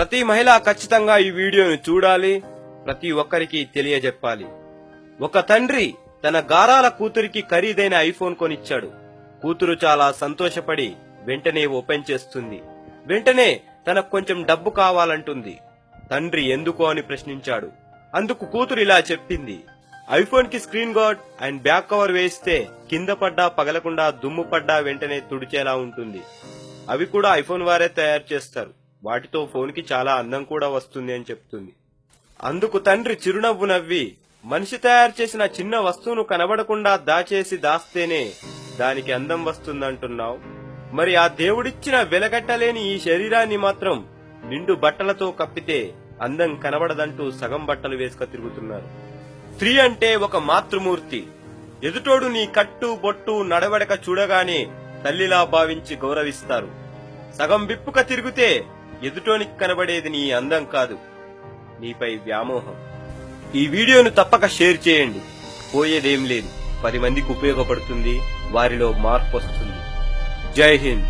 ప్రతి మహిళ ఖచ్చితంగా ఈ వీడియోను చూడాలి, ప్రతి ఒక్కరికి తెలియజెప్పాలి. ఒక తండ్రి తన గారాల కూతురికి ఖరీదైన ఐఫోన్ కొనిచ్చాడు. కూతురు చాలా సంతోషపడి వెంటనే ఓపెన్ చేస్తుంది. వెంటనే తనకు కొంచెం డబ్బు కావాలంటుంది. తండ్రి ఎందుకు అని ప్రశ్నించాడు. అందుకు కూతురు ఇలా చెప్పింది, ఐఫోన్ కి screen guard and back cover వేస్తే కింద పడ్డా పగలకుండా దుమ్ము పడ్డా వెంటనే తుడిచేలా ఉంటుంది. అవి కూడా ఐఫోన్ వారే తయారు చేస్తారు. వాటితో ఫోన్ కి చాలా అందం కూడా వస్తుంది అని చెప్తుంది. అందుకు తండ్రి చిరునవ్వు నవ్వి, మనిషి తయారు చేసిన చిన్న వస్తువును కనబడకుండా దాచేసి దానికి అందం వస్తుందంటున్నావు. మరి ఆ దేవుడిచ్చిన వెలగట్టలేని ఈ శరీరాన్ని మాత్రం నిండు బట్టలతో కప్పితే అందం కనబడదంటూ సగం బట్టలు వేసుక తిరుగుతున్నారు. స్త్రీ అంటే ఒక మాతృమూర్తి. ఎదుటోడు నీ కట్టు బొట్టు నడవడక చూడగానే తల్లిలా భావించి గౌరవిస్తారు. సగం విప్పుక తిరిగితే ఎదుటోనికి కనబడేది నీ అందం కాదు, నీపై వ్యామోహం. ఈ వీడియోను తప్పక షేర్ చేయండి. పోయేదేం లేదు, 10 మందికి ఉపయోగపడుతుంది, వారిలో మార్పు వస్తుంది. జై హింద్.